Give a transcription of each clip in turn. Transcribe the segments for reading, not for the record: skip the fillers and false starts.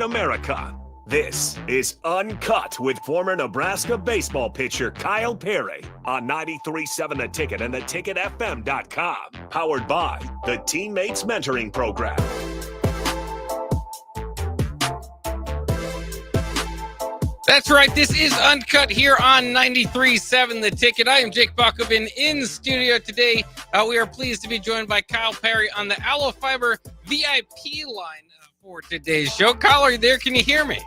America. This is UnKut with former Nebraska baseball pitcher Kyle Perry on 93.7 The Ticket and theticketfm.com. Powered by the Teammates Mentoring Program. That's right. This is UnKut here on 93.7 The Ticket. I am Jake Bakovin in studio today. We are pleased to be joined by Kyle Perry on the Aloe Fiber VIP line for today's show. Kyle, are you there? Can you hear me?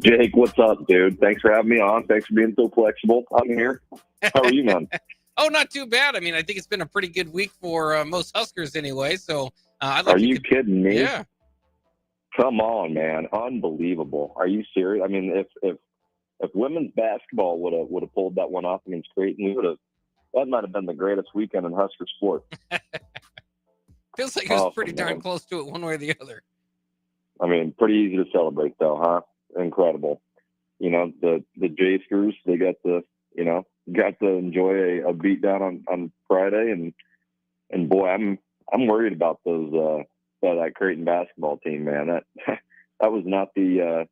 Jake, what's up, dude? Thanks for having me on. Thanks for being so flexible. I'm here. How are you, man? Oh, not too bad. I mean, I think it's been a pretty good week for most Huskers anyway. So, are you kidding me? Yeah. Come on, man! Unbelievable. Are you serious? I mean, if women's basketball would have pulled that one off against Creighton, that might have been the greatest weekend in Husker sport. Feels like it was pretty darn close to it, one way or the other. I mean, pretty easy to celebrate, though, huh? Incredible. You know, the J-Screws, they got to enjoy a beat down on Friday, and boy, I'm worried about those. That Creighton basketball team, man, that was not the.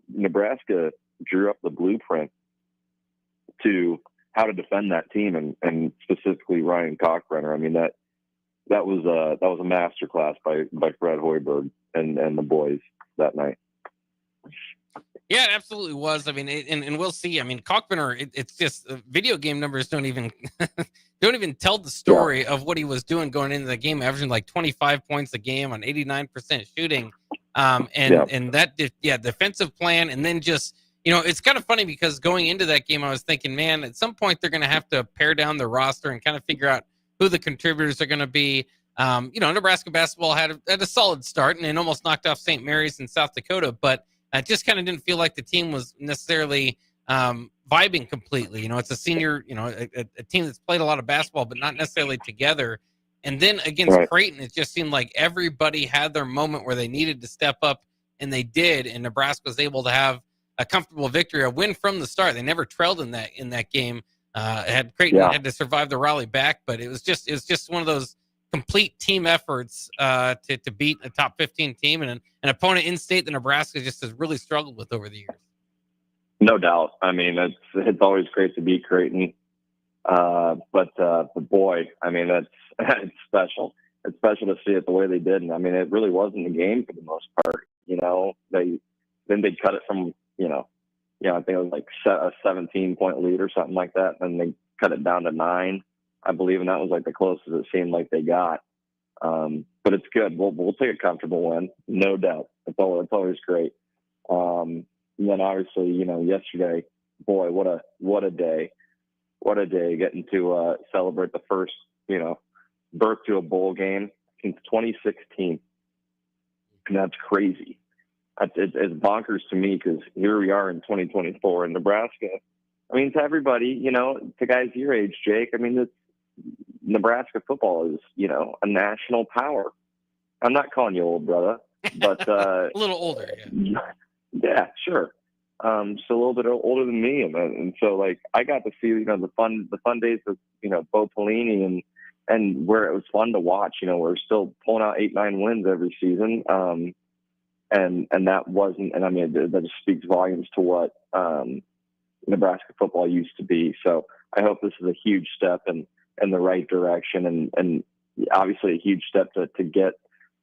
Nebraska drew up the blueprint to how to defend that team, and specifically Ryan Cockbrenner. I mean that was a masterclass by Fred Hoiberg and the boys that night. Yeah, it absolutely was. I mean, and we'll see. I mean, Cockbrenner, it's just video game numbers don't even tell the story of what he was doing going into the game, averaging like 25 points a game on 89% shooting. And that defensive plan, and then just, you know, it's kind of funny because going into that game, I was thinking, man, at some point they're going to have to pare down the roster and kind of figure out who the contributors are going to be. Nebraska basketball had a solid start and almost knocked off St. Mary's in South Dakota, but I just kind of didn't feel like the team was necessarily vibing completely. You know, it's a senior, a team that's played a lot of basketball, but not necessarily together. And then against Creighton, it just seemed like everybody had their moment where they needed to step up, and they did. And Nebraska was able to have a comfortable victory, a win from the start. They never trailed in that game. Creighton had to survive the rally back, but it was just one of those complete team efforts to beat a top 15 team and an opponent in state that Nebraska just has really struggled with over the years. No doubt. I mean, it's always great to beat Creighton, but boy, I mean, it's special. It's special to see it the way they did, and I mean, it really wasn't a game for the most part. You know, they cut it from I think it was like a 17-point lead or something like that, and they cut it down to 9. I believe, and that was like the closest it seemed like they got. But it's good. We'll take a comfortable win, no doubt. It's always great. And then obviously, yesterday, boy, what a day getting to celebrate the first, birth to a bowl game since 2016, and that's crazy. It's bonkers to me because here we are in 2024 in Nebraska. I mean, to everybody, to guys your age, Jake. I mean, Nebraska football is, a national power. I'm not calling you old, brother, but a little older. Yeah, sure. So a little bit older than me, and so like I got to see, the fun days of Bo Pelini and where it was fun to watch. We're still pulling out 8-9 wins every season, and that wasn't. And I mean, that just speaks volumes to what Nebraska football used to be. So I hope this is a huge step in the right direction, and obviously a huge step to get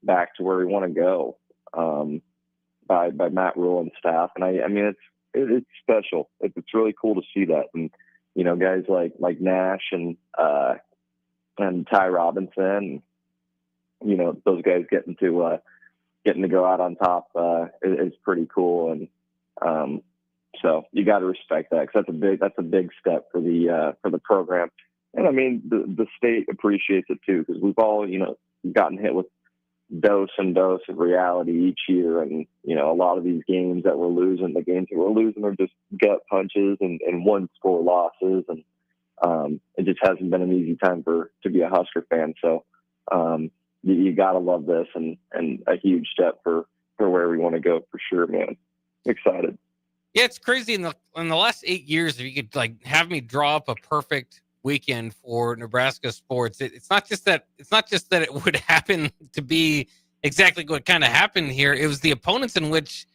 back to where we want to go by Matt Rule and staff. And I mean, it's special. It's really cool to see that. And, guys like Nash and Ty Robinson, those guys getting to go out on top is pretty cool. And so you got to respect that, because that's a big step for the program. And I mean, the state appreciates it too, because we've all, gotten hit with dose of reality each year. And, a lot of these games that we're losing, are just gut punches and one score losses. And it just hasn't been an easy time to be a Husker fan. So you got to love this, and a huge step for where we want to go for sure, man. Excited. Yeah, it's crazy. In the last 8 years, if you could have me draw up a perfect weekend for Nebraska sports, it's not just that it would happen to be exactly what kind of happened here. It was the opponents in which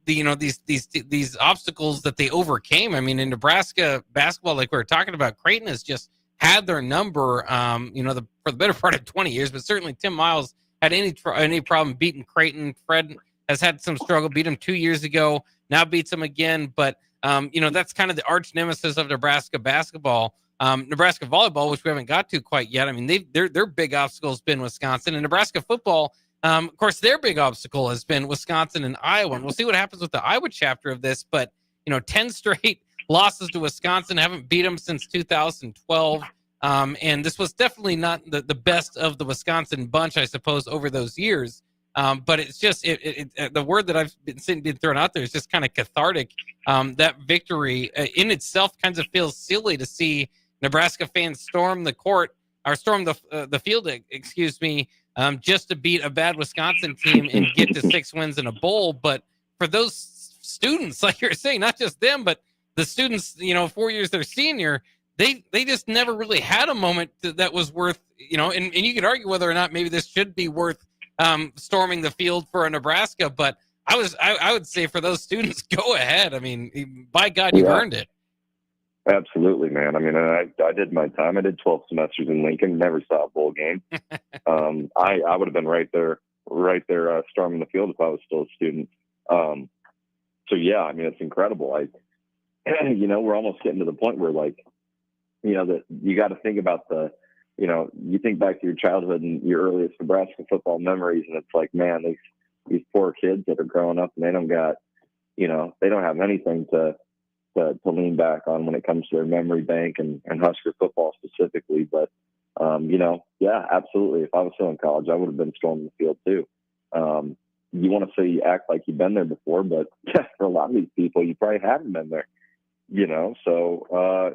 these obstacles that they overcame. I mean, in Nebraska basketball, like we were talking about, Creighton has just had their number, for the better part of 20 years, but certainly Tim Miles had any problem beating Creighton. Fred has had some struggle, beat him 2 years ago, now beats him again. But, that's kind of the arch nemesis of Nebraska basketball. Nebraska volleyball, which we haven't got to quite yet. I mean, their big obstacle has been Wisconsin, and Nebraska football. Of course, their big obstacle has been Wisconsin and Iowa, and we'll see what happens with the Iowa chapter of this. But 10 straight losses to Wisconsin, haven't beat them since 2012, and this was definitely not the best of the Wisconsin bunch, I suppose, over those years. But it's just the word that I've been thrown out there is just kind of cathartic. That victory in itself kind of feels silly to see Nebraska fans storm the field, excuse me, just to beat a bad Wisconsin team and get to 6 wins in a bowl. But for those students, like you're saying, not just them, but the students, 4 years their senior, they just never really had a moment that was worth, and you could argue whether or not maybe this should be worth storming the field for a Nebraska. But I would say for those students, go ahead. I mean, by God, you've earned it. Absolutely, man. I mean, I did my time. I did 12 semesters in Lincoln, never saw a bowl game. I would have been right there storming the field if I was still a student. So yeah, I mean, it's incredible. We're almost getting to the point where that you got to think about you think back to your childhood and your earliest Nebraska football memories, and it's like, man, these poor kids that are growing up and they don't got, they don't have anything to lean back on when it comes to their memory bank and Husker football specifically. But, yeah, absolutely. If I was still in college, I would have been storming the field too. You want to say you act like you've been there before, but for a lot of these people, you probably haven't been there, so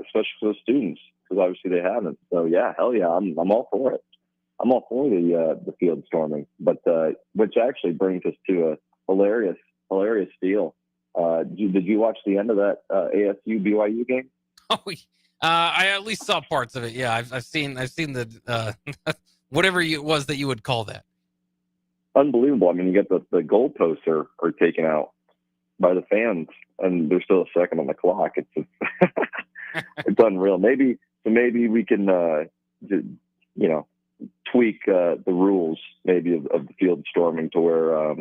especially for the students, because obviously they haven't. So yeah, hell yeah, I'm all for it. I'm all for the field storming, but which actually brings us to a hilarious deal. Did you watch the end of that ASU BYU game? Oh, I at least saw parts of it. Yeah, I've seen the whatever it was that you would call that. Unbelievable. I mean, you get the goalposts are taken out by the fans, and there's still a second on the clock. It's just, it's unreal. Maybe we can tweak the rules maybe of the field storming to where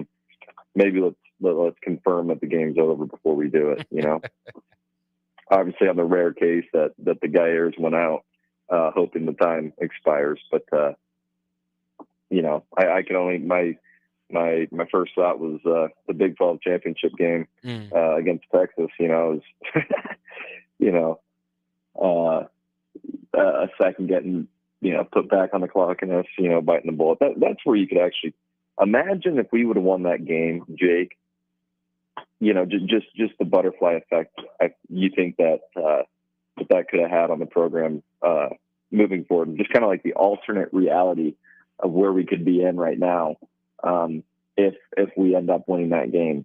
maybe let's confirm that the game's over before we do it. Obviously, on the rare case that the Gaiers went out hoping the time expires, but I can only my first thought was the Big 12 championship game against Texas. A second getting put back on the clock and us biting the bullet. That's where you could actually imagine if we would have won that game, Jake. Just the butterfly effect. You think that could have had on the program moving forward, and just kind of like the alternate reality of where we could be in right now if we end up winning that game.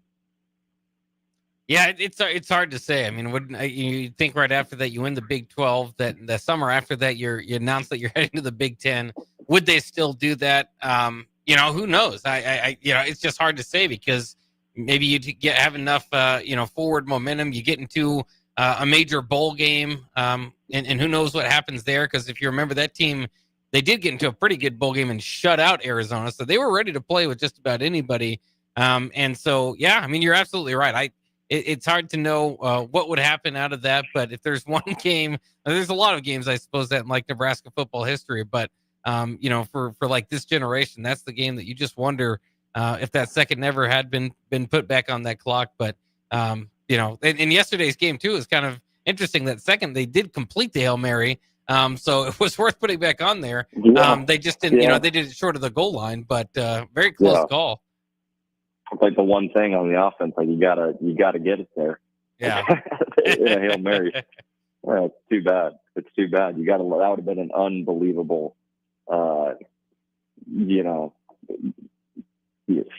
Yeah, it's hard to say. I mean, wouldn't you think right after that you win the Big 12, that the summer after that you announce that you're heading to the Big 10? Would they still do that? Who knows? It's just hard to say, because maybe you have enough forward momentum, you get into a major bowl game, and who knows what happens there? Because if you remember, that team, they did get into a pretty good bowl game and shut out Arizona, so they were ready to play with just about anybody. And so, yeah, I mean, you're absolutely right. It's hard to know what would happen out of that, but if there's one game, there's a lot of games, I suppose, that in like Nebraska football history, but for like this generation, that's the game that you just wonder if that second never had been put back on that clock. But and yesterday's game too is kind of interesting. That second, they did complete the Hail Mary, so it was worth putting back on there. Yeah. They just didn't, they did it short of the goal line, but very close call. It's like the one thing on the offense, like you gotta get it there. Yeah. In a Hail Mary. Well, it's too bad. It's too bad. That would have been an unbelievable,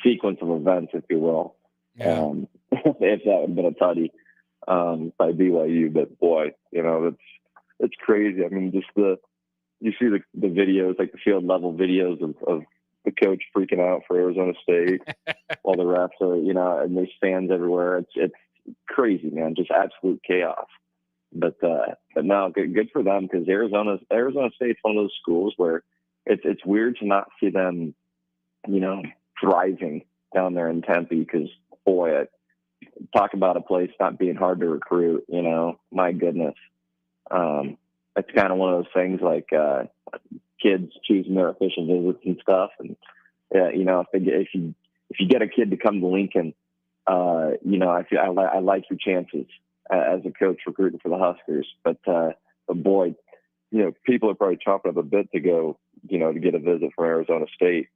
sequence of events, if you will. Yeah. If that would have been a tutty by BYU, but boy, it's crazy. I mean, just you see the videos, like the field level videos of the coach freaking out for Arizona State while the refs are, you know, and there's fans everywhere. It's crazy, man, just absolute chaos. But no, good for them, because Arizona State's one of those schools where it's weird to not see them, you know, thriving down there in Tempe, because boy, talk about a place not being hard to recruit, you know, my goodness. It's kind of one of those things like kids choosing their official visits and stuff. And, you know, if you get a kid to come to Lincoln, you know, I like your chances as a coach recruiting for the Huskers. But boy, you know, people are probably chopping up a bit to go, you know, to get a visit from Arizona State.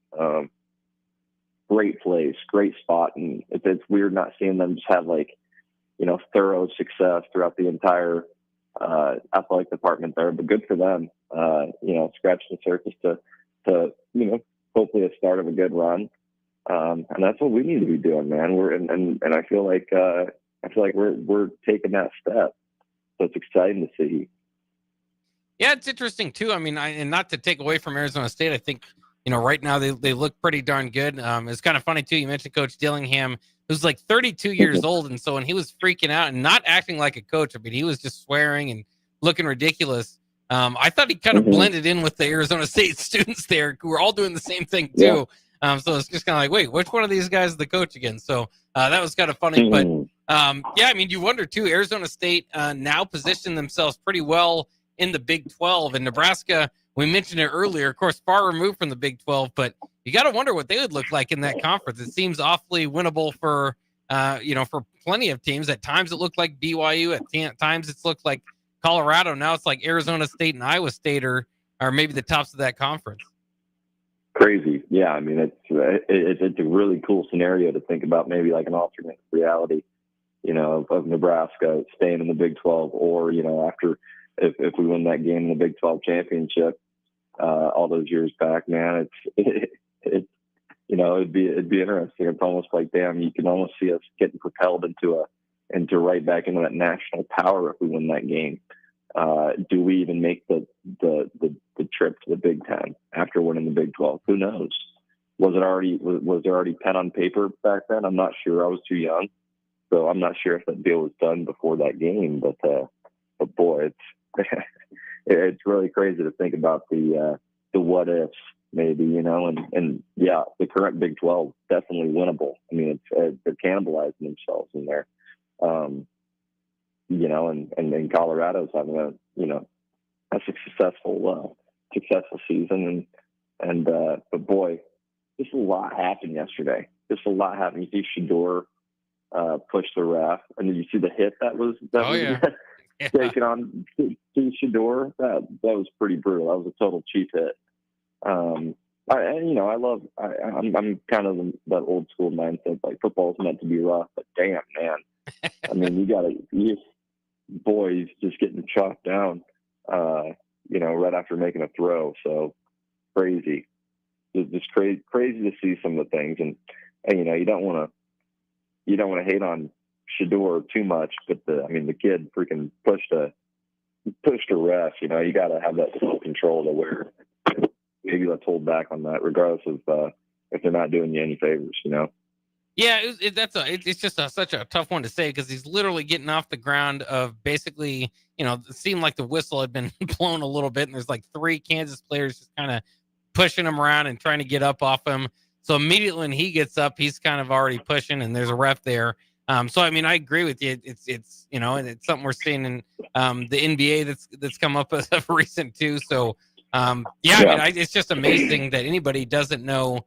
Great place, great spot. And it's weird not seeing them just have, like, you know, thorough success throughout the entire athletic department there. But good for them, you know, scratch the surface to, you know, hopefully a start of a good run. And that's what we need to be doing, man. And I feel like we're taking that step. So it's exciting to see. Yeah, it's interesting too. I mean, and not to take away from Arizona State, I think, you know, right now they look pretty darn good. It's kind of funny too. You mentioned Coach Dillingham, who's like 32 years old, and so when he was freaking out and not acting like a coach, I mean, he was just swearing and looking ridiculous. I thought he kind of blended in with the Arizona State students there, who were all doing the same thing too. Yeah. So it's just kind of like, wait, which one of these guys is the coach again? So that was kind of funny. But yeah, I mean, you wonder too. Arizona State now positioned themselves pretty well in the Big 12, and Nebraska, we mentioned it earlier, of course, far removed from the Big 12, but you got to wonder what they would look like in that conference. It seems awfully winnable for, you know, for plenty of teams. At times it looked like BYU. At times it's looked like Colorado. Now it's like Arizona State and Iowa State are maybe the tops of that conference. Crazy. Yeah. I mean, it's a really cool scenario to think about, maybe like an alternate reality, you know, of Nebraska staying in the Big 12, or, you know, after, if we win that game in the Big 12 championship all those years back, man, it's you know, it'd be interesting. It's almost like, damn, you can almost see us getting propelled into right back into that national power if we win that game. Do we even make the trip to the Big 10 after winning the Big 12? Who knows? Was there already pen on paper back then? I'm not sure. I was too young, so I'm not sure if that deal was done before that game. But boy, it's it's really crazy to think about the what ifs, maybe, you know, and yeah, the current Big 12 definitely winnable. I mean, they're cannibalizing themselves in there, you know, and Colorado's having a successful season, and but boy, just a lot happened yesterday. Just a lot happened. You see Shador push the ref, and did you see the hit that was taken on to Shador? That was pretty brutal. That was a total cheap hit. I'm kind of that old school mindset, like football's meant to be rough, but damn, man. I mean, boys just getting chopped down, you know, right after making a throw. So crazy. It's just crazy to see some of the things. And you know, you don't want to hate on Shador too much, but the kid freaking pushed a ref. You know, you got to have that self-control to where maybe let's hold back on that, regardless of if they're not doing you any favors, you know? Yeah, it's just such a tough one to say, because he's literally getting off the ground of basically, you know, it seemed like the whistle had been blown a little bit, and there's like 3 Kansas players just kind of pushing him around and trying to get up off him. So immediately when he gets up, he's kind of already pushing, and there's a ref there. So I mean, I agree with you. It's you know, and it's something we're seeing in the NBA that's come up as of recent too. So I mean, it's just amazing that anybody doesn't know.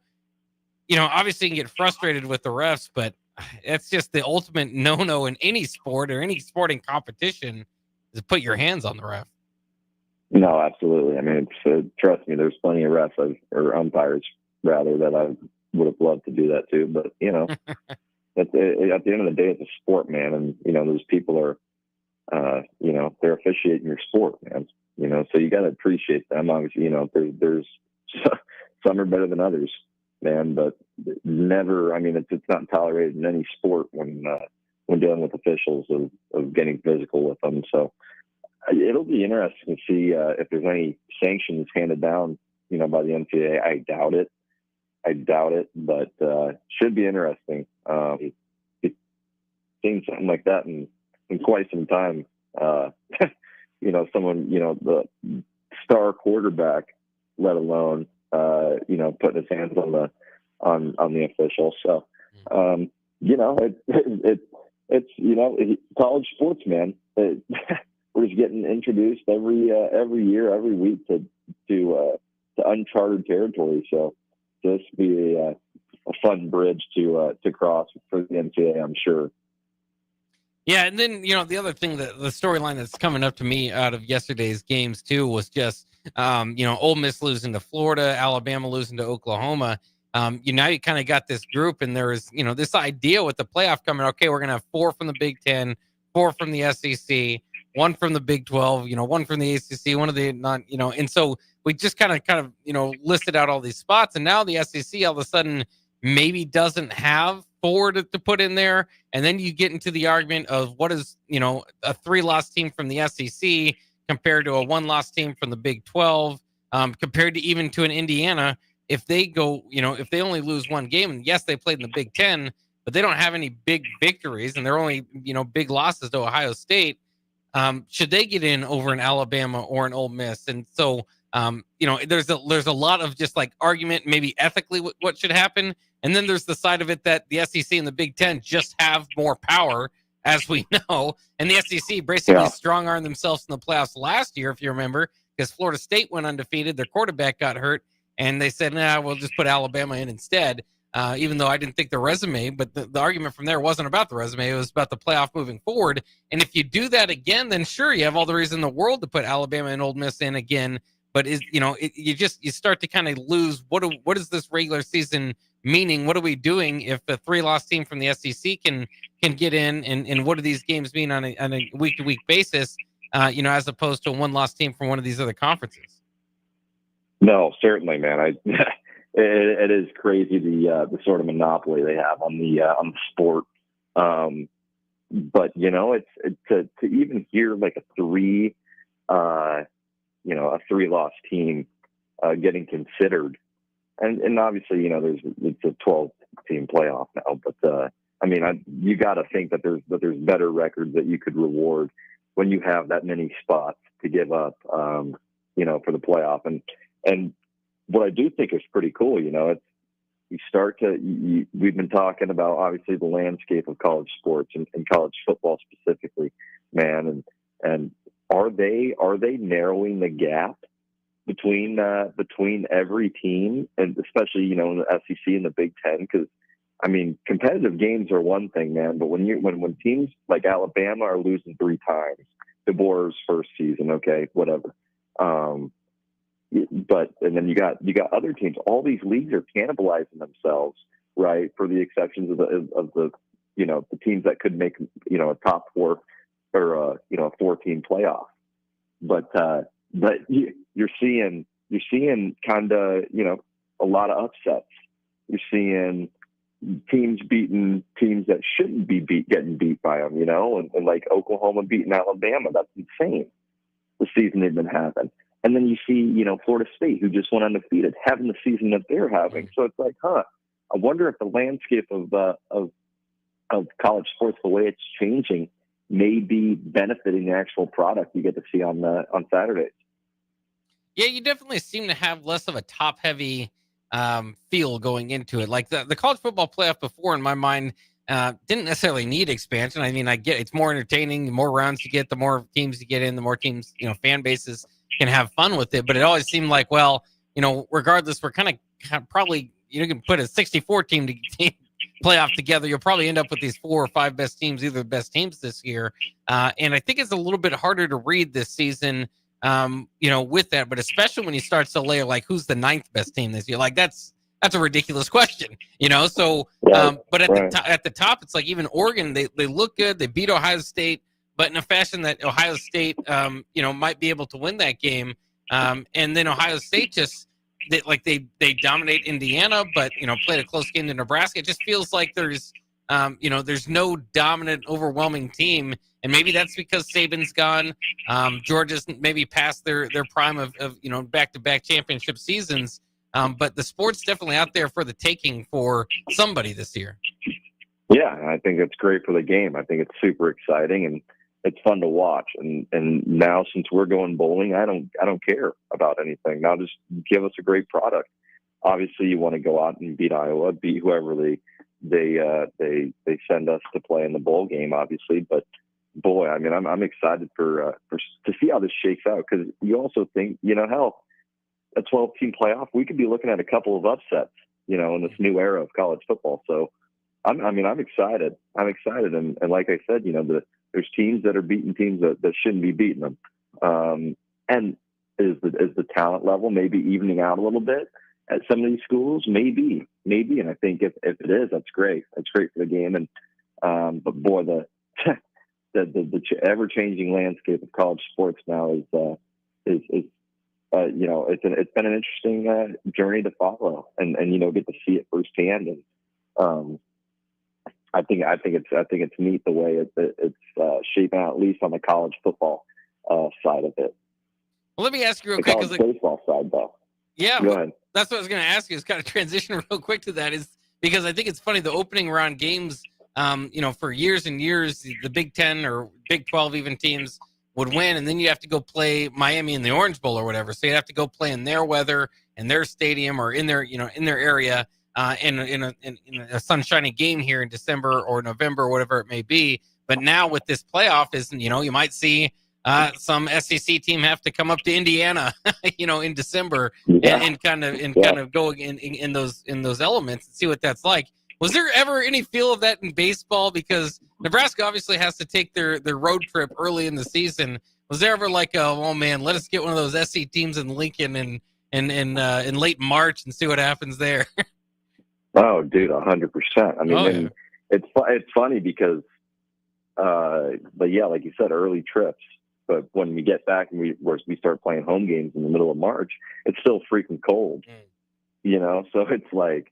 You know, obviously you can get frustrated with the refs, but it's just the ultimate no-no in any sport or any sporting competition is to put your hands on the ref. No, absolutely. I mean, trust me, there's plenty of refs or umpires rather that I would have loved to do that too. But you know, at the end of the day, it's a sport, man, and you know, those people are, you know, they're officiating your sport, man. You know, so you got to appreciate them. Obviously, you know, there's some are better than others, man, but never. I mean, it's not tolerated in any sport when dealing with officials of getting physical with them. So it'll be interesting to see if there's any sanctions handed down, you know, by the NCAA. I doubt it. I doubt it, but should be interesting. It's seen something like that in quite some time. Someone, the star quarterback, let alone putting his hands on the official. So it's college sports, man. We're just getting introduced every year, every week to uncharted territory. So this will be a fun bridge to cross for the NCAA, I'm sure. Yeah, and then the other thing, that the storyline that's coming up to me out of yesterday's games too was just Ole Miss losing to Florida, Alabama losing to Oklahoma. Now you kind of got this group, and there is this idea with the playoff coming. Okay, we're gonna have 4 from the Big Ten, 4 from the SEC, 1 from the Big 12, 1 from the ACC, one of the non, and so we just kind of listed out all these spots, and now the SEC all of a sudden maybe doesn't have 4 to put in there. And then you get into the argument of what is, a 3-loss team from the SEC compared to a 1-loss team from the Big 12, compared to even to an Indiana. If they go, if they only lose 1 game, and yes, they played in the Big 10, but they don't have any big victories, and they're only, big losses to Ohio State. Should they get in over an Alabama or an Ole Miss? And so, there's a lot of just like argument, maybe ethically what should happen. And then there's the side of it that the SEC and the Big Ten just have more power, as we know. And the SEC basically strong-armed themselves in the playoffs last year, if you remember, because Florida State went undefeated. Their quarterback got hurt, and they said, nah, we'll just put Alabama in instead, even though I didn't think the resume. But the argument from there wasn't about the resume. It was about the playoff moving forward. And if you do that again, then sure, you have all the reason in the world to put Alabama and Ole Miss in again. But you start to kind of lose what is this regular season meaning? What are we doing if a 3-loss team from the SEC can get in, and what do these games mean on a week-to-week basis? As opposed to a 1-loss team from one of these other conferences. No, certainly, man. It is crazy the sort of monopoly they have on the sport. But it's to even hear like a 3-loss team getting considered, and obviously it's a 12-team playoff now. But you got to think that there's better records that you could reward when you have that many spots to give up, for the playoff. And what I do think is pretty cool, we've been talking about obviously the landscape of college sports and college football specifically, man, and are they narrowing the gap between every team, and especially in the SEC and the Big Ten? Because competitive games are one thing, man, but when teams like Alabama are losing 3 times, DeBoer's first season, okay, whatever. And then you got other teams. All these leagues are cannibalizing themselves, right? For the exceptions of the the teams that could make a top 4 or a 4-team playoff. But you're seeing kind of a lot of upsets. You're seeing teams beating teams that shouldn't be getting beat by them, and like Oklahoma beating Alabama. That's insane. The season they've been having. And then you see, Florida State, who just went undefeated, having the season that they're having. So it's like, I wonder if the landscape of college sports, the way it's changing, may be benefiting the actual product you get to see on Saturdays. Yeah, you definitely seem to have less of a top-heavy feel going into it. Like the college football playoff before, in my mind, didn't necessarily need expansion. I get it's more entertaining. The more rounds you get, the more teams you get in, the more teams, fan bases can have fun with it. But it always seemed like, regardless, we're kind of probably, you can put a 64 team playoff together. You'll probably end up with these 4 or 5 best teams, either the best teams this year. And I think it's a little bit harder to read this season, with that, but especially when you start to layer like who's the 9th best team this year. Like that's a ridiculous question, So, but at the top, it's like even Oregon, they look good. They beat Ohio State, but in a fashion that Ohio State, might be able to win that game. And then Ohio State just they dominate Indiana, but played a close game to Nebraska. It just feels like there's no dominant, overwhelming team, and maybe that's because Saban's gone. Georgia's maybe past their prime of back-to-back championship seasons. But the sport's definitely out there for the taking for somebody this year. Yeah, I think it's great for the game. I think it's super exciting and it's fun to watch. And now since we're going bowling, I don't care about anything. Now just give us a great product. Obviously, you want to go out and beat Iowa, beat whoever they send us to play in the bowl game, obviously. But boy, I mean, I'm excited for to see how this shakes out, because you also think, hell, a 12-team playoff, we could be looking at a couple of upsets, in this new era of college football. So I'm excited. I'm excited, and like I said, there's teams that are beating teams that shouldn't be beating them. And is the talent level maybe evening out a little bit at some of these schools? Maybe. And I think if it is, that's great. That's great for the game. And but boy, the ever changing landscape of college sports now is it's been an interesting journey to follow and get to see it firsthand. And I think it's neat the way it's shaping out, at least on the college football side of it. Well, let me ask you real the quick. College baseball side, though. Yeah, go ahead. That's what I was going to ask you. Is kind of transition real quick to that, is because I think it's funny, the opening round games. For years and years, the Big 10 or Big 12 even teams would win, and then you have to go play Miami in the Orange Bowl or whatever. So you'd have to go play in their weather, in their stadium, or in their area, in a sunshiny game here in December or November or whatever it may be. But now with this playoff, you might see some SEC team have to come up to Indiana, in December, and kind of go in those elements and see what that's like. Was there ever any feel of that in baseball? Because Nebraska obviously has to take their road trip early in the season. Was there ever like, oh man, let us get one of those SC teams in Lincoln in late March and see what happens there? Oh, dude, 100%. I mean, it's funny because, but yeah, like you said, early trips. But when we get back and we start playing home games in the middle of March, it's still freaking cold. So it's like,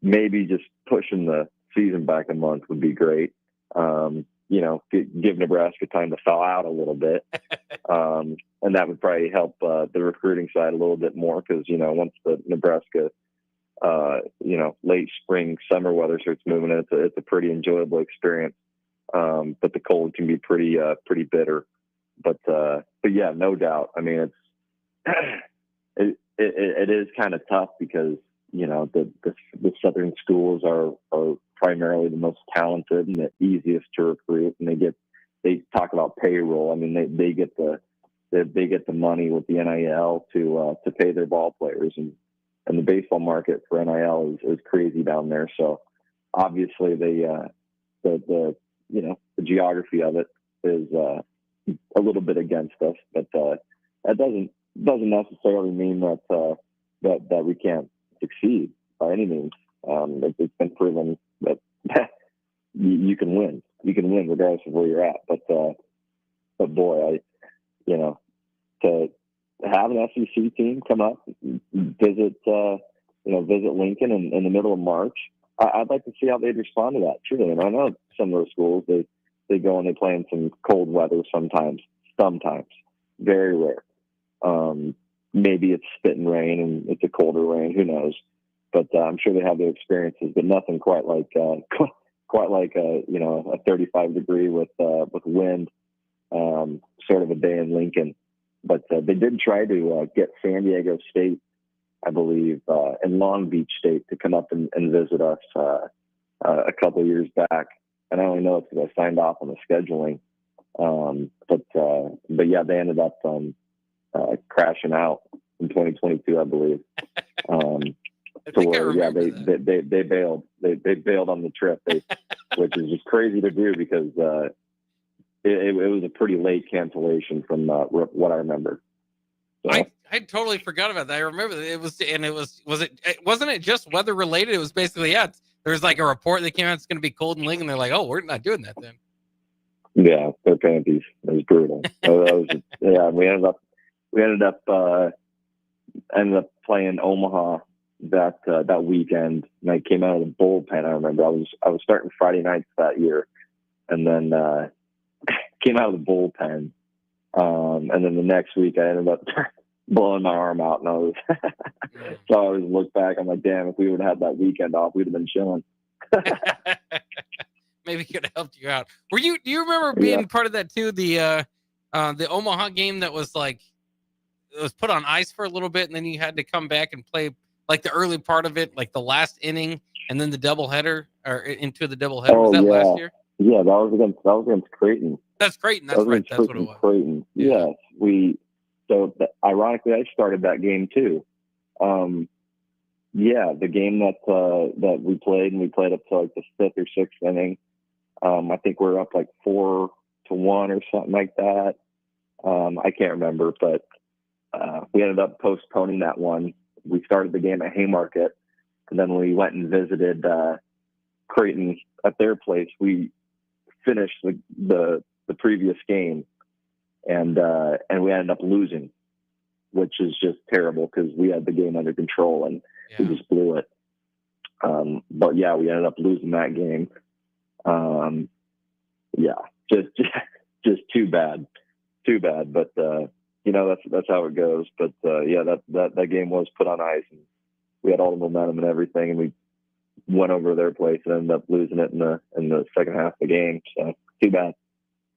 maybe just pushing the season back a month would be great. Give Nebraska time to thaw out a little bit. And that would probably help the recruiting side a little bit more, because, once the Nebraska, late spring, summer weather starts moving in, it's a pretty enjoyable experience. But the cold can be pretty bitter. But yeah, no doubt. I mean, it is kind of tough because, the Southern schools are primarily the most talented and the easiest to recruit, and they talk about payroll. I mean, they get the money with the NIL to pay their ball players, and the baseball market for NIL is crazy down there. So obviously the geography of it is a little bit against us, but that doesn't necessarily mean that we can't succeed by any means. It's been proven that you can win. You can win regardless of where you're at. But boy, to have an SEC team come up, visit Lincoln in the middle of March, I'd like to see how they'd respond to that. Truly, and I know some of those schools they go and they play in some cold weather sometimes, very rare. Maybe it's spit and rain and it's a colder rain, who knows? But I'm sure they have their experiences, but nothing quite like a 35 degree with wind, sort of a day in Lincoln. But they did try to get San Diego State, I believe, and Long Beach State to come up and visit us a couple of years back. And I only know it because I signed off on the scheduling. But yeah, they ended up crashing out in 2022, I believe. They bailed. They bailed on the trip, which is just crazy to do because it was a pretty late cancellation from what I remember. So. I totally forgot about that. I remember wasn't it just weather related? It was basically, there's like a report that came out it's going to be cold in Lincoln. They're like, oh, we're not doing that then. Yeah, their panties. It was brutal. We ended up playing Omaha that weekend, and I came out of the bullpen. I remember I was starting Friday nights that year, and then came out of the bullpen, and then the next week I ended up blowing my arm out, and I was so I always look back. I'm like, damn, if we would have had that weekend off, we'd have been chilling. Maybe could have helped you out. Do you remember being part of that too? The Omaha game that was like, it was put on ice for a little bit, and then you had to come back and play like the early part of it, like the last inning, and then the doubleheader or into the doubleheader. Was that last year? Yeah, that was against Creighton. That's Creighton. That's right. That's what it was. Creighton. Yeah. Yes, ironically, I started that game too. The game that we played, and we played up to like the 5th or 6th inning. I think we're up like 4-1 or something like that. I can't remember, but we ended up postponing that one. We started the game at Haymarket, and then we went and visited Creighton at their place. We finished the previous game, and we ended up losing, which is just terrible because we had the game under control and we just blew it. But yeah, we ended up losing that game. Just too bad. But that's how it goes. But that game was put on ice, and we had all the momentum and everything, and we went over to their place and ended up losing it in the second half of the game. So too bad.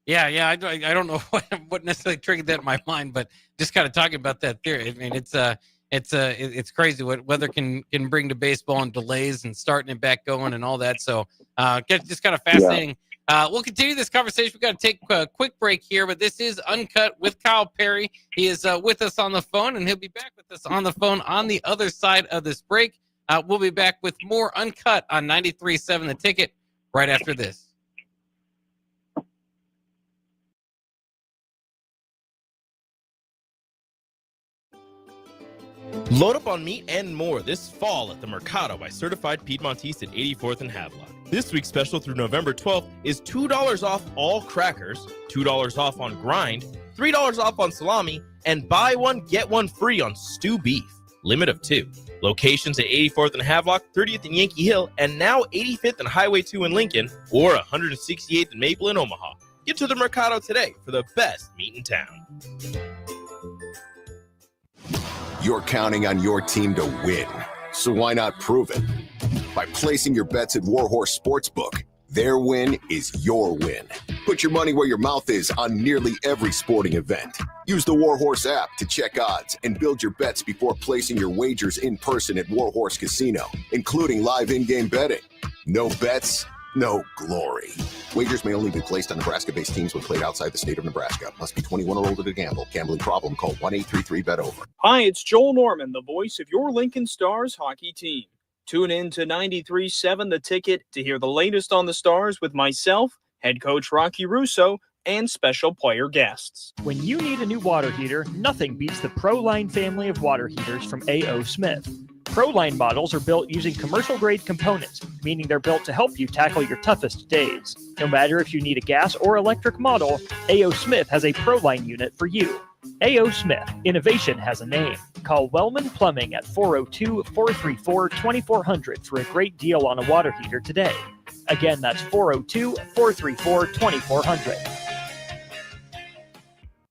Yeah. I don't know what necessarily triggered that in my mind, but just kind of talking about that theory. I mean, it's crazy what weather can bring to baseball, and delays and starting it back going and all that. So just kind of fascinating. Yeah. We'll continue this conversation. We've got to take a quick break here, but this is UnKut with Kyle Perry. He is with us on the phone, and he'll be back with us on the phone on the other side of this break. We'll be back with more UnKut on 93.7 The Ticket right after this. Load up on meat and more this fall at the Mercado by Certified Piedmontese at 84th and Havelock. This week's special through November 12th is $2 off all crackers, $2 off on grind, $3 off on salami, and buy one, get one free on stew beef. Limit of 2. Locations at 84th and Havelock, 30th and Yankee Hill, and now 85th and Highway 2 in Lincoln, or 168th and Maple in Omaha. Get to the Mercado today for the best meat in town. You're counting on your team to win, so why not prove it? By placing your bets at Warhorse Sportsbook. Their win is your win. Put your money where your mouth is on nearly every sporting event. Use the Warhorse app to check odds and build your bets before placing your wagers in person at Warhorse Casino, including live in-game betting. No bets, no glory. Wagers may only be placed on Nebraska-based teams when played outside the state of Nebraska. Must be 21 or older to gamble. Gambling problem? Call 1-833-BET-OVER. Hi, it's Joel Norman, the voice of your Lincoln Stars hockey team. Tune in to 93.7 The Ticket to hear the latest on the Stars with myself, head coach Rocky Russo, and special player guests. When you need a new water heater, nothing beats the ProLine family of water heaters from A.O. Smith. ProLine models are built using commercial-grade components, meaning they're built to help you tackle your toughest days. No matter if you need a gas or electric model, A.O. Smith has a ProLine unit for you. A.O. Smith, innovation has a name. Call Wellman Plumbing at 402-434-2400 for a great deal on a water heater today. Again, that's 402-434-2400.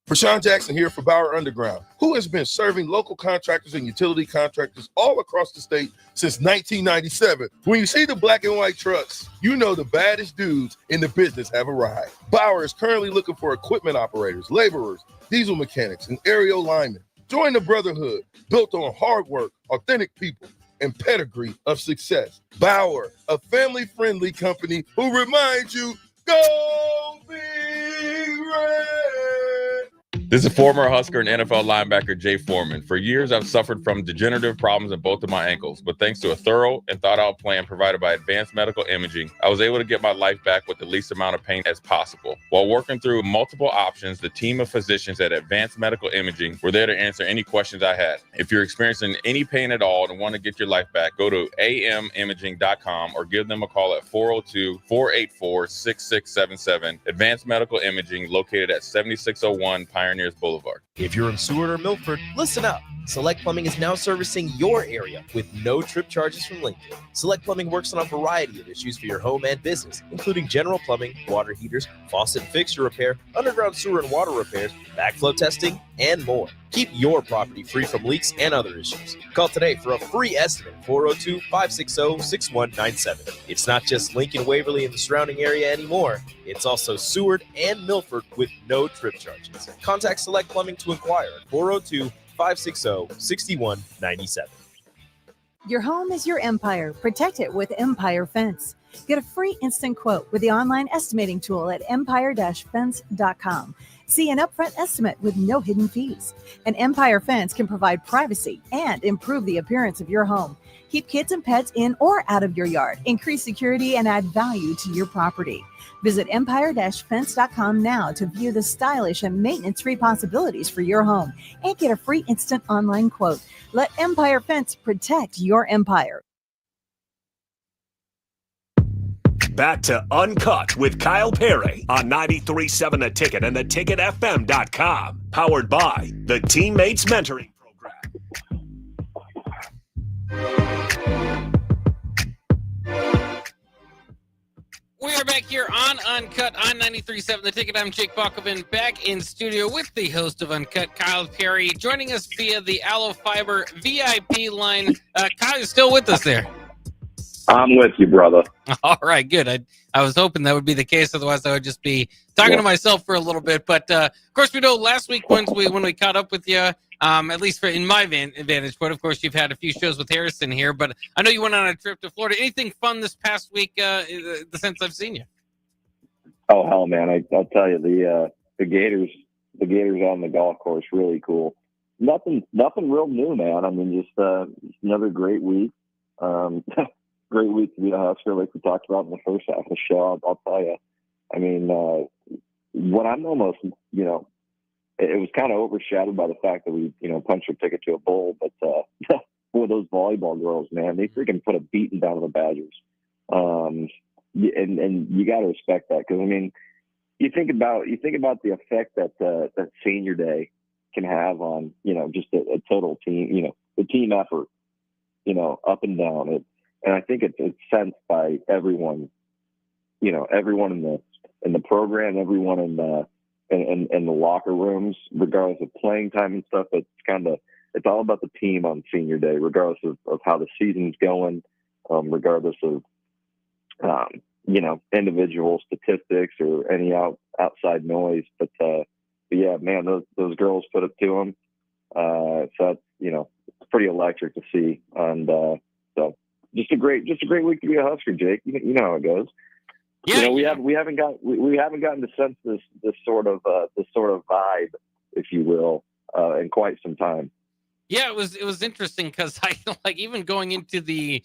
Rashawn Jackson here for Bauer Underground, who has been serving local contractors and utility contractors all across the state since 1997. When you see the black and white trucks, you know the baddest dudes in the business have arrived. Bauer is currently looking for equipment operators, laborers, diesel mechanics, and aerial linemen. Join the brotherhood built on hard work, authentic people, and pedigree of success. Bauer, a family-friendly company who reminds you, go Big Red! This is former Husker and NFL linebacker Jay Foreman. For years, I've suffered from degenerative problems in both of my ankles, but thanks to a thorough and thought-out plan provided by Advanced Medical Imaging, I was able to get my life back with the least amount of pain as possible. While working through multiple options, the team of physicians at Advanced Medical Imaging were there to answer any questions I had. If you're experiencing any pain at all and want to get your life back, go to amimaging.com or give them a call at 402-484-6677. Advanced Medical Imaging, located at 7601 Pioneers Boulevard. If you're in Seward or Milford, listen up. Select Plumbing is now servicing your area with no trip charges from Lincoln. Select Plumbing works on a variety of issues for your home and business, including general plumbing, water heaters, faucet and fixture repair, underground sewer and water repairs, backflow testing, and more. Keep your property free from leaks and other issues. Call today for a free estimate, 402-560-6197. It's not just Lincoln, Waverly, and the surrounding area anymore. It's also Seward and Milford with no trip charges. Contact Select Plumbing to inquire at 402-560-6197. Your home is your empire. Protect it with Empire Fence. Get a free instant quote with the online estimating tool at empire-fence.com. See an upfront estimate with no hidden fees. An Empire Fence can provide privacy and improve the appearance of your home. Keep kids and pets in or out of your yard. Increase security and add value to your property. Visit empire-fence.com now to view the stylish and maintenance-free possibilities for your home and get a free instant online quote. Let Empire Fence protect your empire. Back to Uncut with Kyle Perry on 93.7 The Ticket and theticketfm.com. Powered by the Teammates Mentoring Program. We are back here on Uncut on 93.7 The Ticket. I'm Jake Buckelman, back in studio with the host of Uncut, Kyle Perry, joining us via the Allo Fiber VIP line. Kyle, you're still with us there? I'm with you, brother. All right, good. I was hoping that would be the case. Otherwise, I would just be talking to myself for a little bit. But of course, we know last week when we caught up with you, at least in my vantage point. Of course, you've had a few shows with Harrison here, but I know you went on a trip to Florida. Anything fun this past week? Since I've seen you. Oh hell, man! I'll tell you, the Gators on the golf course, really cool. Nothing real new, man. I mean, just another great week. Great week to be a Husker, like we talked about in the first half of the show. I'll tell you. I mean, what I'm almost, it was kind of overshadowed by the fact that we, punched a ticket to a bowl. But boy, those volleyball girls, man, they freaking put a beating down on the Badgers. And you got to respect that, because I mean, you think about the effect that that senior day can have on just a total team, the team effort, up and down. And I think it's sensed by everyone, everyone in the program, everyone in the locker rooms, regardless of playing time and stuff. It's all about the team on senior day, regardless of how the season's going, regardless of individual statistics or any outside noise. But yeah, man, those girls put it to them. So that's it's pretty electric to see, and so. Just a great week to be a Husker, Jake. You know how it goes. Yeah, we haven't gotten to sense this sort of vibe, if you will, in quite some time. Yeah, it was interesting because I even going into that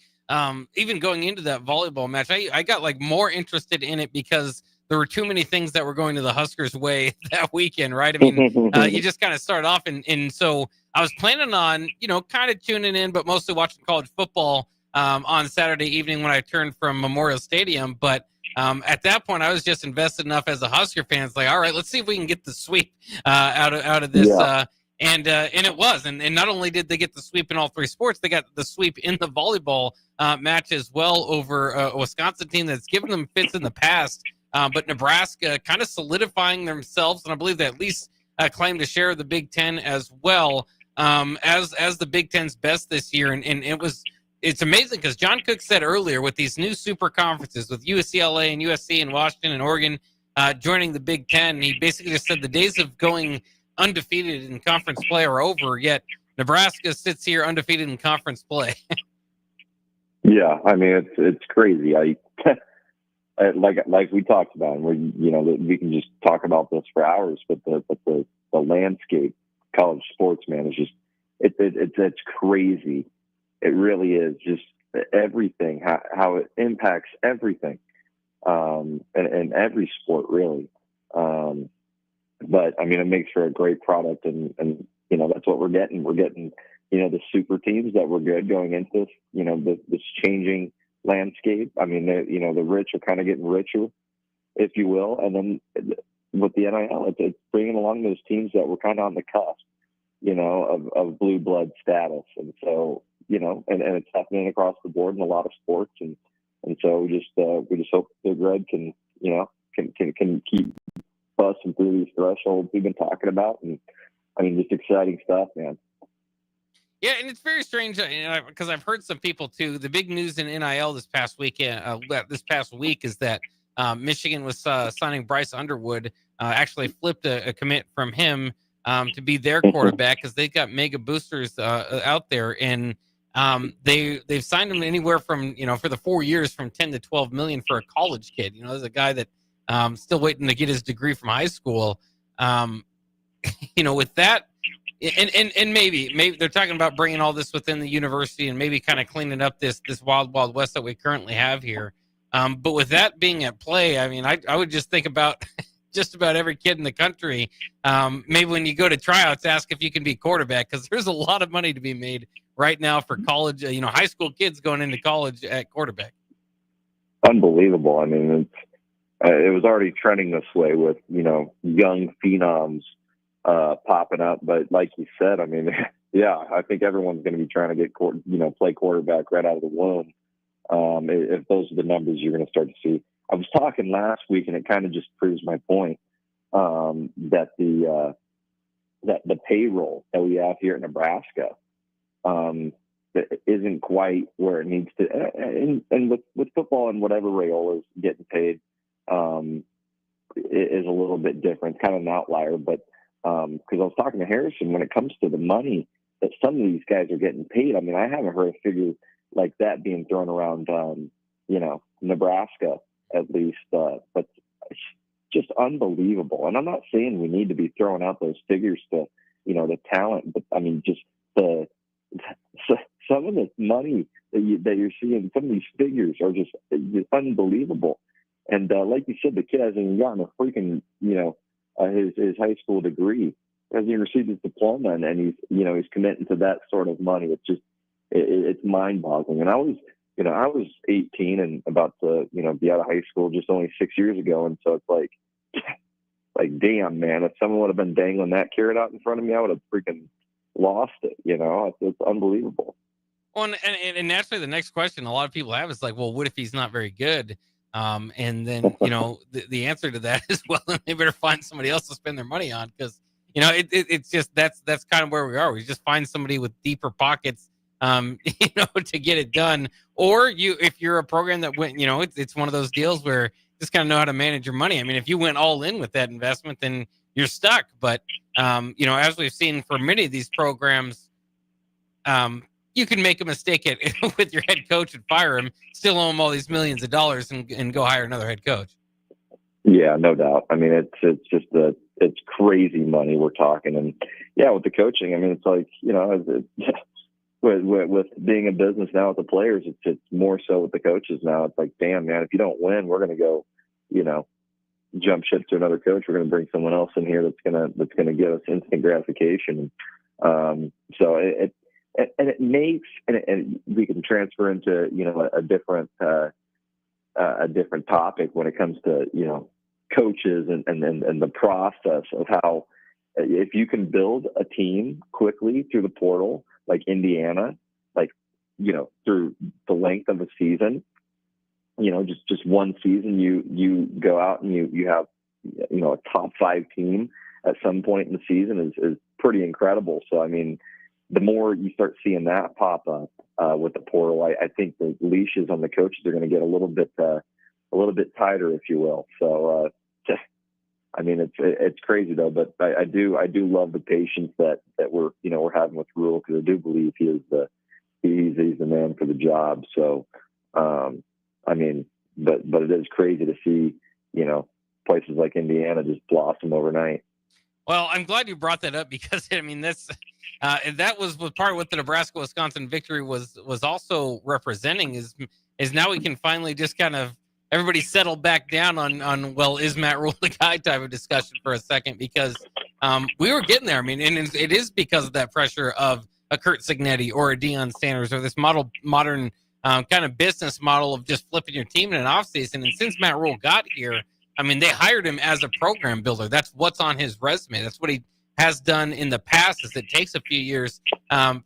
volleyball match, I got more interested in it because there were too many things that were going to the Huskers' way that weekend, right? I mean, you just kind of start off, and so I was planning on kind of tuning in, but mostly watching college football. On Saturday evening when I turned from Memorial Stadium. But at that point, I was just invested enough as a Husker fan. It's like, all right, let's see if we can get the sweep out of this. Yeah. And it was. And not only did they get the sweep in all three sports, they got the sweep in the volleyball match as well over a Wisconsin team that's given them fits in the past. But Nebraska kind of solidifying themselves, and I believe they at least claim to share the Big Ten as well as the Big Ten's best this year. And it's amazing because John Cook said earlier with these new super conferences with UCLA and USC and Washington and Oregon joining the Big Ten, he basically just said the days of going undefeated in conference play are over, yet Nebraska sits here undefeated in conference play. Yeah, I mean, it's crazy. Like we talked about, and we can just talk about this for hours, but the landscape, college sports, man, is just it's crazy. It really is, just everything, how it impacts everything, and every sport, really. But I mean, it makes for a great product, and that's what we're getting. We're getting the super teams that were good going into this this changing landscape. I mean, the rich are kind of getting richer, if you will, and then with the NIL, it's bringing along those teams that were kind of on the cusp. of blue blood status. And so, and it's happening across the board in a lot of sports. And so we just hope Big Red can keep busting through these thresholds we've been talking about. And I mean, just exciting stuff, man. Yeah, and it's very strange because I've heard some people too. The big news in NIL this past week is that Michigan was signing Bryce Underwood. Actually flipped a commit from him to be their quarterback because they've got mega boosters out there, and they've signed him anywhere from for the 4 years from 10 to 12 million for a college kid. There's a guy that still waiting to get his degree from high school. With that. And maybe they're talking about bringing all this within the university and maybe kind of cleaning up this wild west that we currently have here. But with that being at play, I mean, I would just think about just about every kid in the country. Maybe when you go to tryouts, ask if you can be quarterback, because there's a lot of money to be made right now for college, high school kids going into college at quarterback. Unbelievable. I mean, it was already trending this way with, young phenoms popping up. But like you said, I mean, yeah, I think everyone's going to be trying to get, play quarterback right out of the womb. If those are the numbers you're going to start to see. I was talking last week, and it kind of just proves my point, that the payroll that we have here in Nebraska isn't quite where it needs to. And with football and whatever Rayola's getting paid is a little bit different. It's kind of an outlier, but because I was talking to Harrison, when it comes to the money that some of these guys are getting paid, I mean, I haven't heard a figure like that being thrown around, Nebraska at least, but it's just unbelievable. And I'm not saying we need to be throwing out those figures to, the talent, but I mean, just some of the money that you're seeing, some of these figures are just unbelievable. And like you said, the kid hasn't even gotten a freaking, his high school degree, hasn't even received his diploma, and he's committing to that sort of money. It's just, it's mind boggling. And I was 18 and about to, be out of high school just only 6 years ago. And so it's like, damn, man, if someone would have been dangling that carrot out in front of me, I would have freaking lost it. It's unbelievable. Well, and naturally the next question a lot of people have is like, well, what if he's not very good? And then, the answer to that is, well, they better find somebody else to spend their money on, because, it's just, that's kind of where we are. We just find somebody with deeper pockets, to get it done. Or if you're a program that went, it's one of those deals where you just kind of know how to manage your money. I mean, if you went all in with that investment, then you're stuck. But, as we've seen for many of these programs, you can make a mistake with your head coach and fire him, still owe him all these millions of dollars and go hire another head coach. Yeah, no doubt. I mean, it's just it's crazy money we're talking. And yeah, with the coaching, I mean, it's like, with being a business now with the players, it's more so with the coaches now. It's like, damn, man, if you don't win, we're going to go, jump ship to another coach. We're going to bring someone else in here that's going to give us instant gratification. So it makes, and we can transfer into, a different topic when it comes to, coaches and the process of how, if you can build a team quickly through the portal, like Indiana, through the length of a season, just one season, you go out and you have, a top 5 team at some point in the season is pretty incredible. So, I mean, the more you start seeing that pop up with the portal, I think the leashes on the coaches are going to get a little bit tighter, if you will. So, I mean, it's crazy though, but I do love the patience that we're having with Rule, because I do believe he's the man for the job. So, I mean, but it is crazy to see, places like Indiana just blossom overnight. Well, I'm glad you brought that up, because I mean, that was part of what the Nebraska-Wisconsin victory was also representing is now we can finally just kind of everybody settle back down on well, is Matt Rule the guy type of discussion for a second, because we were getting there. I mean, and it is because of that pressure of a Kurt Signetti or a Deion Sanders or this modern kind of business model of just flipping your team in an offseason. And since Matt Rule got here, I mean, they hired him as a program builder. That's what's on his resume. That's what he has done in the past is it takes a few years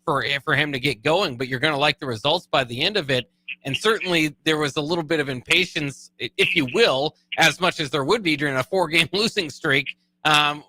for him to get going, but you're going to like the results by the end of it. And certainly there was a little bit of impatience, if you will, as much as there would be during a 4-game losing streak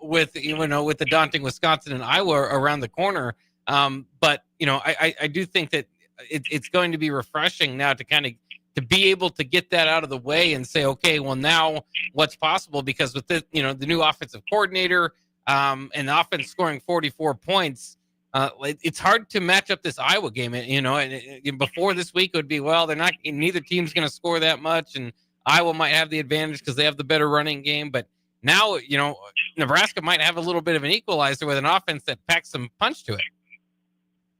with the daunting Wisconsin and Iowa around the corner. But I do think that it's going to be refreshing now to kind of to be able to get that out of the way and say, okay, well, now what's possible? Because with the new offensive coordinator and the offense scoring 44 points, it's hard to match up this Iowa game. And before this week it would be, well, neither team's going to score that much, and Iowa might have the advantage because they have the better running game. But now, Nebraska might have a little bit of an equalizer with an offense that packs some punch to it.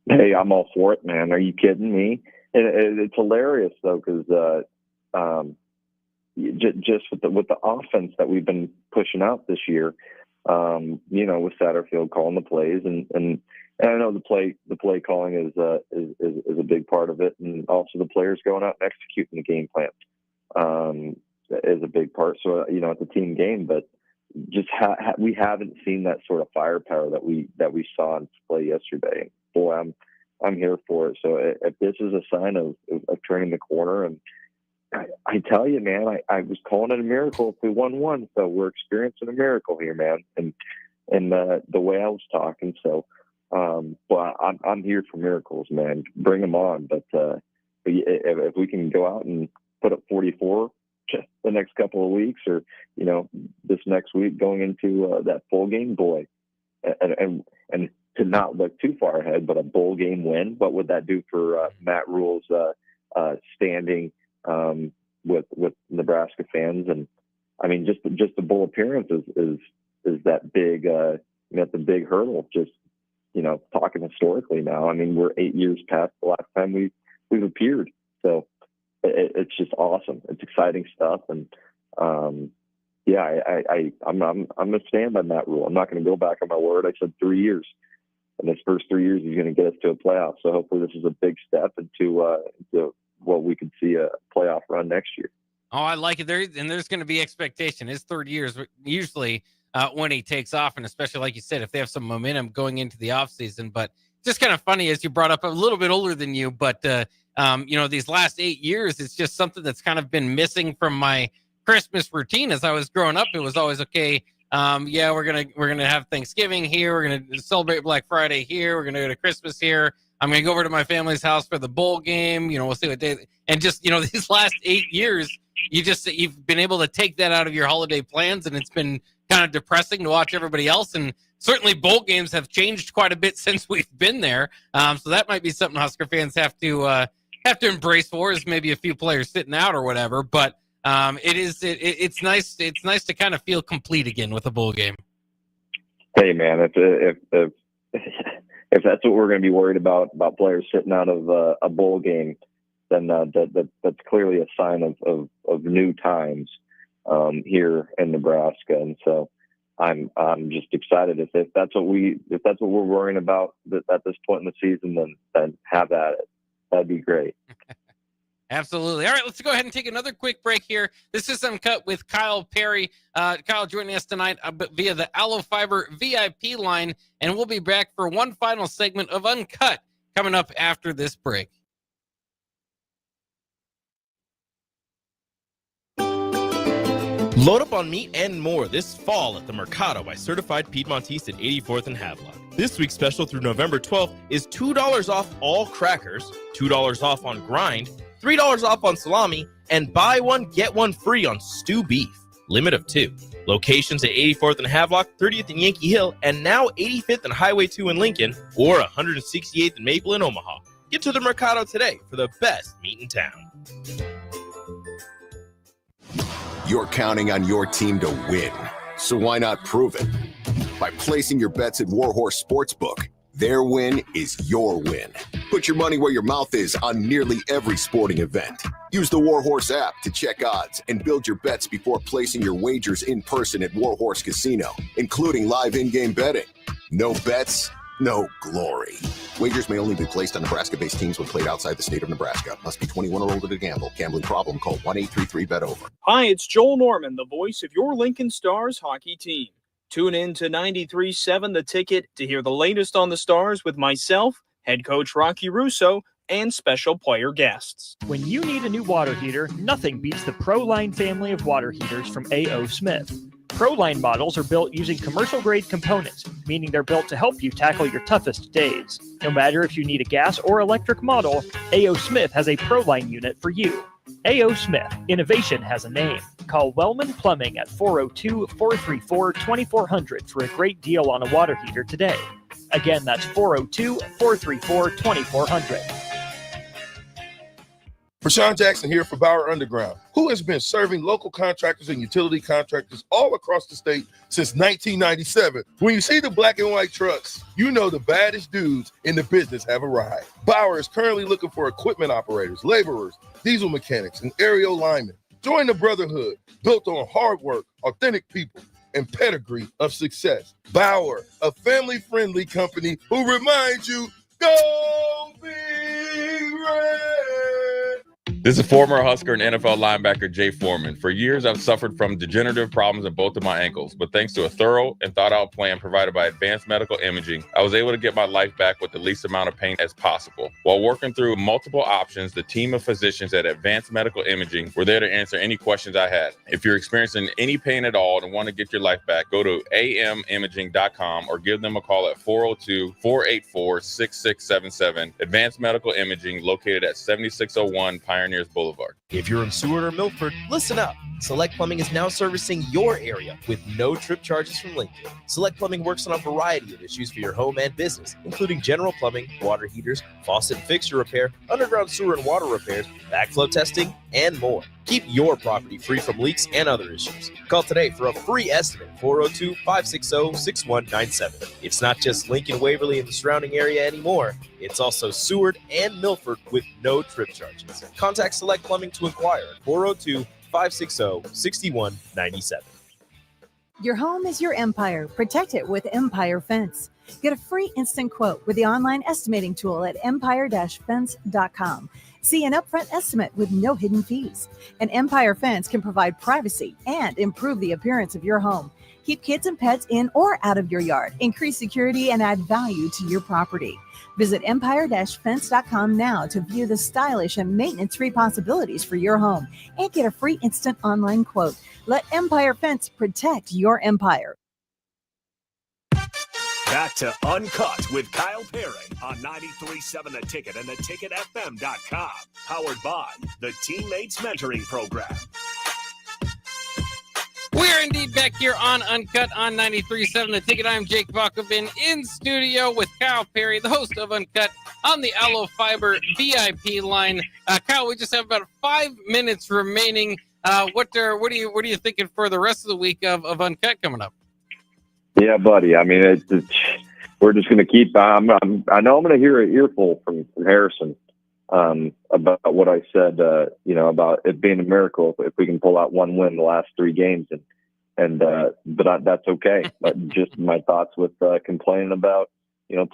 Hey, I'm all for it, man. Are you kidding me? It's hilarious though, because just with the offense that we've been pushing out this year, with Satterfield calling the plays, and I know the play calling is a big part of it, and also the players going out and executing the game plan is a big part. So it's a team game, but just we haven't seen that sort of firepower that we saw in play yesterday. Boy, I'm here for it. So if this is a sign of turning the corner, and I tell you, man, I was calling it a miracle if we won one. So we're experiencing a miracle here, man. And the way I was talking. So, but I'm here for miracles, man. Bring them on. But if we can go out and put up 44 the next couple of weeks, or this next week going into that full game, boy, and to not look too far ahead, but a bowl game win, what would that do for Matt Rule's standing with Nebraska fans? And I mean, just the bowl appearance is that big, the big hurdle. Just talking historically now. I mean, we're 8 years past the last time we've appeared, so it's just awesome. It's exciting stuff, and I'm gonna stand by Matt Rule. I'm not going to go back on my word. I said 3 years. In his first 3 years, he's going to get us to a playoff. So hopefully this is a big step into what we could see a playoff run next year. Oh, I like it. There's going to be expectation. His third year is usually when he takes off, and especially, like you said, if they have some momentum going into the offseason. But just kind of funny, as you brought up, a little bit older than you, but these last 8 years, it's just something that's kind of been missing from my Christmas routine as I was growing up. It was always, okay, we're gonna have Thanksgiving here. We're gonna celebrate Black Friday here. We're gonna go to Christmas here. I'm gonna go over to my family's house for the bowl game. We'll see what day. And just these last 8 years, you've been able to take that out of your holiday plans, and it's been kind of depressing to watch everybody else. And certainly, bowl games have changed quite a bit since we've been there. So that might be something Husker fans have to embrace for, is maybe a few players sitting out or whatever. But it's nice. It's nice to kind of feel complete again with a bowl game. Hey, man, if that's what we're going to be worried about players sitting out of a bowl game, then that's clearly a sign of new times here in Nebraska. And so I'm just excited if that's what we're worrying about at this point in the season, then have at it. That'd be great. Absolutely. All right, let's go ahead and take another quick break here. This is UnKut with Kyle Perry. Kyle joining us tonight via the Allo Fiber VIP line, and we'll be back for one final segment of UnKut coming up after this break. Load up on meat and more this fall at the Mercado by Certified Piedmontese at 84th and Havelock. This week's special through November 12th is $2 off all crackers, $2 off on grind, $3 off on salami, and buy one, get one free on stew beef. Limit of 2. Locations at 84th and Havelock, 30th and Yankee Hill, and now 85th and Highway 2 in Lincoln, or 168th and Maple in Omaha. Get to the Mercado today for the best meat in town. You're counting on your team to win, so why not prove it? By placing your bets at Warhorse Sportsbook. Their win is your win. Put your money where your mouth is on nearly every sporting event. Use the Warhorse app to check odds and build your bets before placing your wagers in person at Warhorse Casino, including live in-game betting. No bets, no glory. Wagers may only be placed on Nebraska-based teams when played outside the state of Nebraska. Must be 21 or older to gamble. Gambling problem? Call 1-833-BET-OVER. Hi, it's Joel Norman, the voice of your Lincoln Stars hockey team. Tune in to 93.7 The Ticket to hear the latest on the Stars with myself, head coach Rocky Russo, and special player guests. When you need a new water heater, nothing beats the ProLine family of water heaters from A.O. Smith. ProLine models are built using commercial-grade components, meaning they're built to help you tackle your toughest days. No matter if you need a gas or electric model, A.O. Smith has a ProLine unit for you. A.O. Smith, innovation has a name. Call Wellman Plumbing at 402-434-2400 for a great deal on a water heater today. Again, that's 402-434-2400. Rashawn Jackson here for Bauer Underground, who has been serving local contractors and utility contractors all across the state since 1997. When you see the black and white trucks, you know the baddest dudes in the business have arrived. Bauer is currently looking for equipment operators, laborers, diesel mechanics, and aerial linemen. Join the brotherhood built on hard work, authentic people, and pedigree of success. Bauer, a family-friendly company who reminds you, go Big Red! This is former Husker and NFL linebacker Jay Foreman. For years, I've suffered from degenerative problems in both of my ankles, but thanks to a thorough and thought-out plan provided by Advanced Medical Imaging, I was able to get my life back with the least amount of pain as possible. While working through multiple options, the team of physicians at Advanced Medical Imaging were there to answer any questions I had. If you're experiencing any pain at all and want to get your life back, go to amimaging.com or give them a call at 402-484-6677. Advanced Medical Imaging, located at 7601 Pioneers Boulevard. If you're in Seward or Milford, listen up. Select Plumbing is now servicing your area with no trip charges from Lincoln. Select Plumbing works on a variety of issues for your home and business, including general plumbing, water heaters, faucet and fixture repair, underground sewer and water repairs, backflow testing, and more. Keep your property free from leaks and other issues. Call today for a free estimate, 402-560-6197. It's not just Lincoln, Waverly, and the surrounding area anymore. It's also Seward and Milford with no trip charges. Contact Select Plumbing to inquire at 402-560-6197. Your home is your empire. Protect it with Empire Fence. Get a free instant quote with the online estimating tool at empire-fence.com. See an upfront estimate with no hidden fees. An Empire Fence can provide privacy and improve the appearance of your home. Keep kids and pets in or out of your yard. Increase security and add value to your property. Visit empire-fence.com now to view the stylish and maintenance-free possibilities for your home and get a free instant online quote. Let Empire Fence protect your empire. Back to UnKut with Kyle Perry on 93.7 The Ticket and theticketfm.com. Powered by the Teammates Mentoring Program. We are indeed back here on UnKut on 93.7 The Ticket. I'm Jake Buckovin in studio with Kyle Perry, the host of UnKut on the Aloe Fiber VIP line. Kyle, we just have about 5 minutes remaining. What are you thinking for the rest of the week of UnKut coming up? Yeah, buddy. I mean, we're just going to keep. I know I'm going to hear an earful from Harrison about what I said. About it being a miracle if we can pull out one win the last 3 games, but that's okay. But just my thoughts with complaining about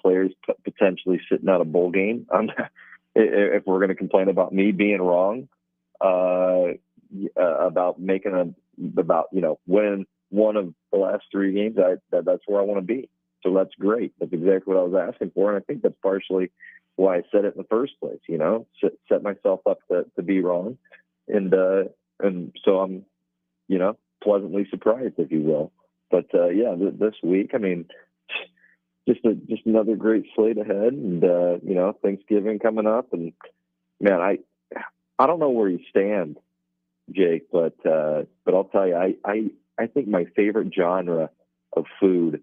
players potentially sitting out a bowl game. If we're going to complain about me being wrong about winning one of the last 3 games, that's where I want to be. So that's great. That's exactly what I was asking for. And I think that's partially why I said it in the first place, set myself up to be wrong. And so I'm, pleasantly surprised, if you will. But this week, I mean, just another great slate ahead, and Thanksgiving coming up, and man, I don't know where you stand, Jake, but I'll tell you, I think my favorite genre of food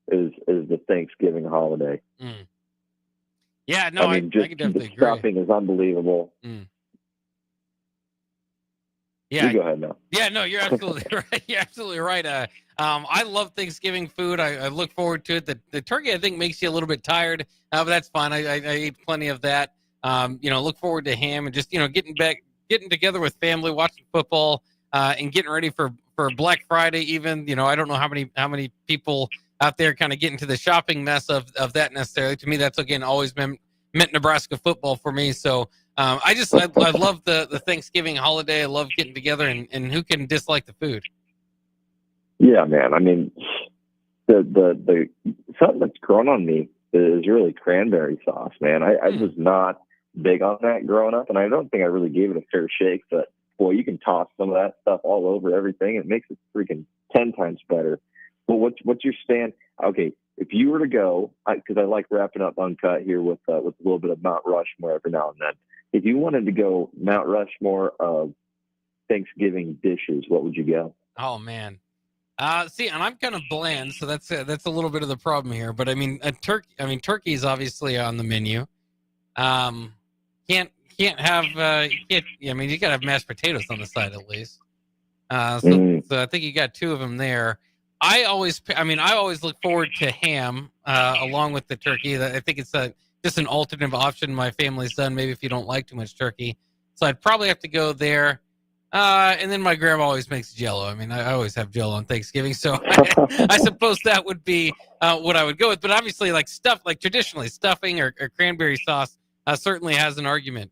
is the Thanksgiving holiday. Mm. Yeah, no, I can definitely agree. The stuffing is unbelievable. Mm. Yeah, you go ahead now. Yeah, no, you're absolutely right. You're absolutely right. I love Thanksgiving food. I look forward to it. The turkey, I think, makes you a little bit tired, but that's fine. I eat plenty of that. Look forward to ham and just getting together with family, watching football, and getting ready for Black Friday. Even I don't know how many people out there kind of get into the shopping mess of that necessarily. To me, that's again always meant Nebraska football for me. So I love the Thanksgiving holiday. I love getting together, and who can dislike the food? Yeah, man. I mean, the something that's grown on me is really cranberry sauce, man. I was not big on that growing up, and I don't think I really gave it a fair shake. But boy, you can toss some of that stuff all over everything. It makes it freaking 10 times better. But what's your stand? Okay, if you were to go, because I like wrapping up Uncut here with a little bit of Mount Rushmore every now and then. If you wanted to go Mount Rushmore of Thanksgiving dishes, what would you go? Oh man. See, and I'm kind of bland, so that's a little bit of the problem here. But I mean, turkey is obviously on the menu. Can't have I mean, you gotta have mashed potatoes on the side at least. So I think you got two of them there. I always look forward to ham along with the turkey. I think it's just an alternative option my family's done. Maybe if you don't like too much turkey, so I'd probably have to go there. And then my grandma always makes Jell-O. I mean, I always have Jell-O on Thanksgiving, so I suppose that would be what I would go with. But obviously, like traditionally, stuffing or cranberry sauce certainly has an argument.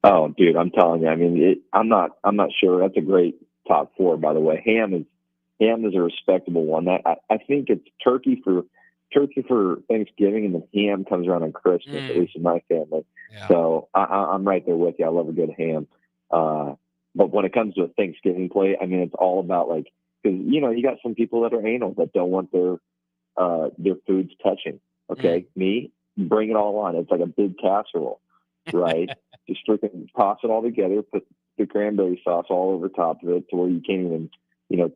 Oh, dude, I'm telling you. I mean, I'm not sure. That's a great top four, by the way. Ham is a respectable one. I think it's turkey for Thanksgiving, and then ham comes around on Christmas, at least in my family. Yeah. So I'm right there with you. I love a good ham. But when it comes to a Thanksgiving plate, I mean, it's all about because you got some people that are anal that don't want their foods touching. Okay, me, bring it all on. It's like a big casserole, right? Just freaking toss it all together, put the cranberry sauce all over top of it to where you can't even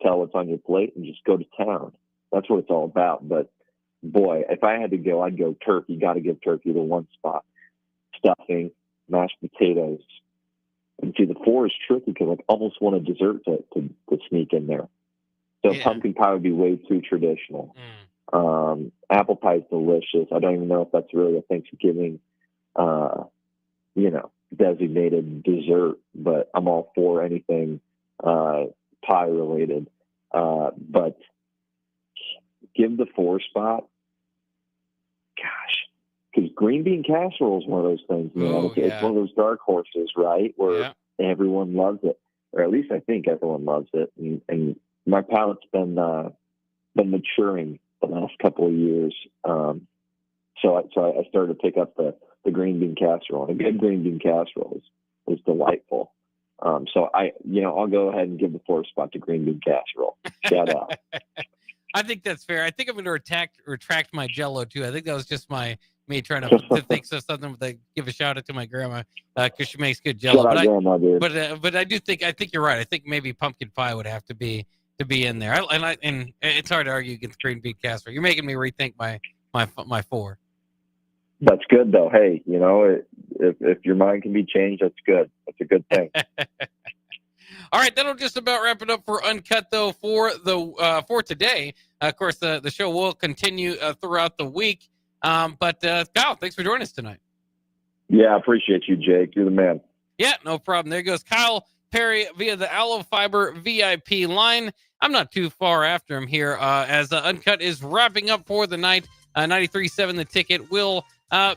tell what's on your plate, and just go to town. That's what it's all about. But boy, if I had to go, I'd go turkey. Got to give turkey the one spot. Stuffing, mashed potatoes. And see, the four is tricky because I almost want a dessert to sneak in there. So pumpkin pie would be way too traditional. Apple pie is delicious. I don't even know if that's really a Thanksgiving, designated dessert, but I'm all for anything pie related. But give the four spot. Gosh. Because green bean casserole is one of those things, man. It's one of those dark horses, right? Where everyone loves it, or at least I think everyone loves it. And my palate's been maturing the last couple of years. So I started to pick up the green bean casserole. And a good green bean casserole is delightful. So I'll go ahead and give the fourth spot to green bean casserole. Shout out. I think that's fair. I think I'm going to retract my Jell-O too. I think that was just me trying to think of something to give a shout out to my grandma because she makes good Jell-O. But I think you're right. I think maybe pumpkin pie would have to be in there. And it's hard to argue against green bean casserole. You're making me rethink my four. That's good though. Hey, if your mind can be changed, that's good. That's a good thing. All right, that'll just about wrap it up for Uncut, though, for today. Of course, the show will continue throughout the week. But Kyle, thanks for joining us tonight. Yeah, I appreciate you, Jake. You're the man. Yeah, no problem. There goes Kyle Perry via the Aloe Fiber VIP line. I'm not too far after him here as Uncut is wrapping up for the night. 93.7 The Ticket will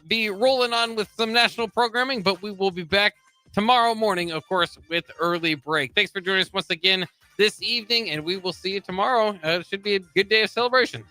be rolling on with some national programming, but we will be back tomorrow morning, of course, with Early Break. Thanks for joining us once again this evening, and we will see you tomorrow. It should be a good day of celebration.